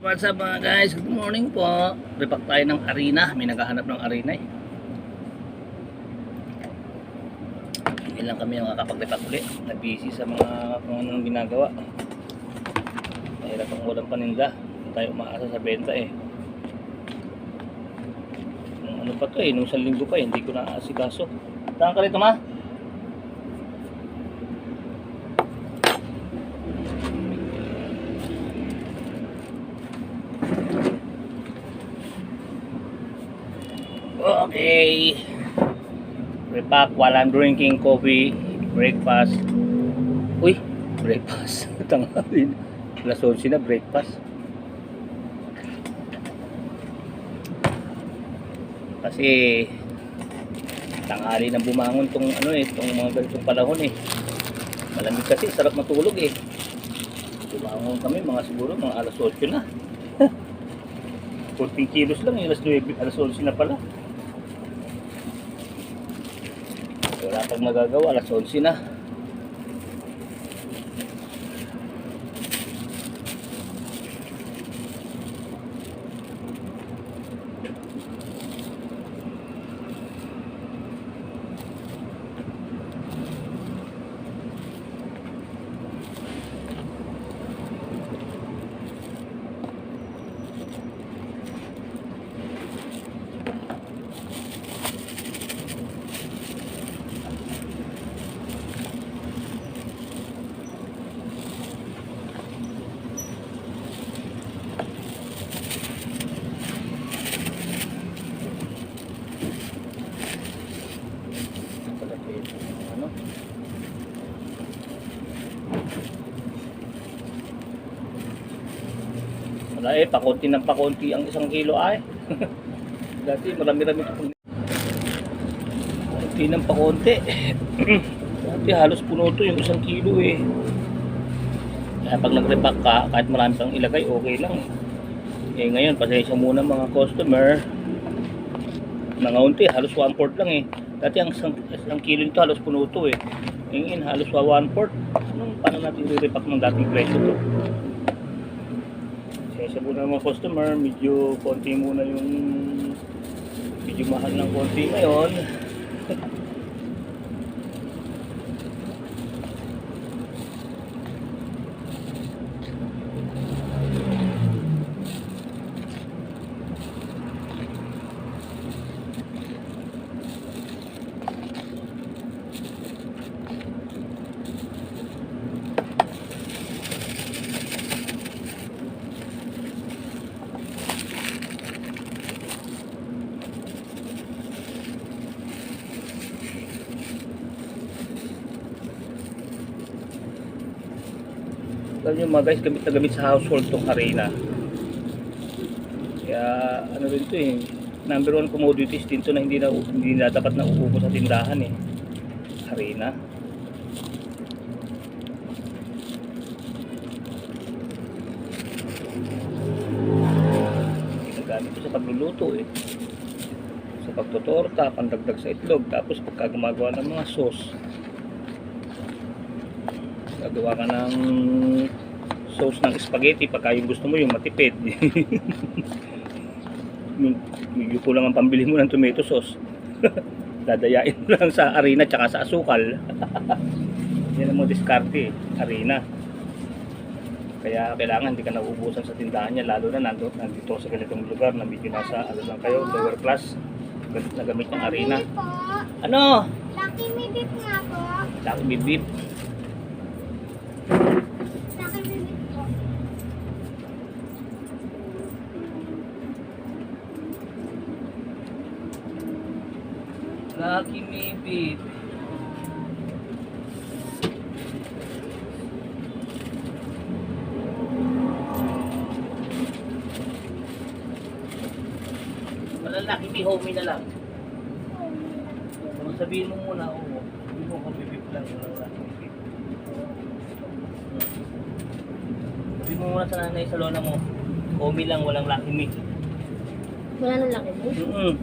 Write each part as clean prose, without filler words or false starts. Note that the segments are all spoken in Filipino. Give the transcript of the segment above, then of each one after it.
What's up mga guys? Good morning po. Repack tayo ng arena. May naghahanap ng arena eh. Hindi lang kami makakapag-repack ulit. Na-busy sa mga kung anong ginagawa. Mahirap ang walang paninda. Hindi tayo umaasa sa benta eh. Ano pa to eh. Nung isang linggo pa eh. Hindi ko na-asikaso. Saan ka rito ma? Okay. Repack while I'm drinking coffee. Breakfast. Uy, breakfast. Tanghali. Alas 11 na breakfast. Kasi tanghali na bumangon tong ano eh, tong mga ganitong panahon eh. Malamig kasi, sarap matulog eh. Bumangon kami mga siguro mga alas 8 na. 14 kilos lang, alas 9, alas 11 na pala. Wala pang magagawa, alas 11 na. Wala eh, pakunti ng pakunti ang 1 kilo ay. Dati marami-rami ito. Pakunti ng pakunti. Dati halos puno ito yung 1 kilo eh. Kaya pag nag-repack ka, kahit marami kang ilagay, okay lang. Eh ngayon, pasensya muna mga customer. Mga unti, halos 1/4 lang eh. Dati ang 1 kilo nito halos puno ito eh. Ngayon, halos 1/4. Paano natin i-repack ng dating presyo ito? Kaya muna mga customer, medyo konti muna yung medyo mahal ng konti ngayon. Alam nyo mga guys, gamit na gamit sa household tong arena. Kaya ano rin ito eh, number 1 commodities din to na hindi na dapat na uubos sa tindahan eh. Arena. Ginagamit ito sa pagluluto eh. Sa pagtotorta, pandagdag sa itlog, tapos pagka gumagawa ng mga sauce. Gagawa ka ng sauce ng spaghetti pagka yung gusto mo yung matipid. Medyo kulang ang pambili mo ng tomato sauce. Dadayain mo lang sa arena tsaka sa asukal. Yan ang mo diskarte, arena. Kaya kailangan hindi ka nauubusan sa tindahan niya, lalo na nandito sa ganitong lugar na medyo nasa ano lang kayo, lower class. Na gamit ng arena. Ano? Lucky me beef nga po. Lucky me beef. Lucky me beef. Malalaki me homie na lang. Kung sabihin mo muna, oo. Sabihin mo kung beef lang. Malalaki me beef. Sabihin mo muna sa nanay sa lola mo. Homie lang, walang lucky me. Wala nang laki mo?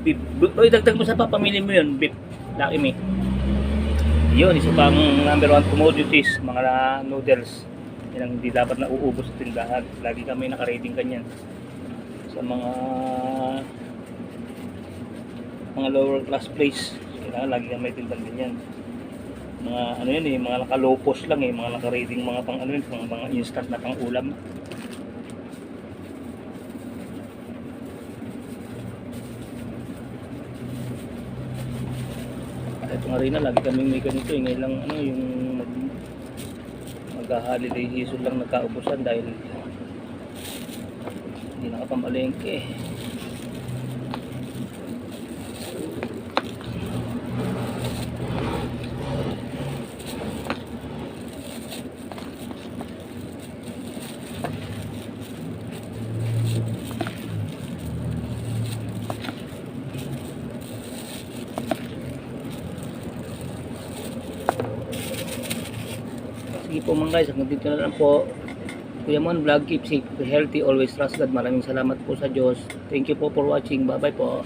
Beef. Uy, dagdag mo sa papamili mo yun, beef. Lucky me. Yun, isa pang number 1 commodities, mga noodles. Yan ang hindi dapat na uubos sa tindahan. Lagi kami naka-rating kanyan sa mga lower class place. Kaya lagi kami tindahan ganyan. Mga ano yan eh, mga naka-low cost lang eh, mga naka-rating mga pang ano yun, mga instant na pang ulam. Ito nga rin na, lagi kaming may ganito eh. Ngayon lang ano, yung mag-holiday season lang nagkaubusan dahil hindi nakapamalengke eh. Sige po mga guys, hanggang dito na lang po. Kuya Mon Vlog, keep safe, healthy, always trust God. Maraming salamat po sa Diyos. Thank you po for watching. Bye bye po.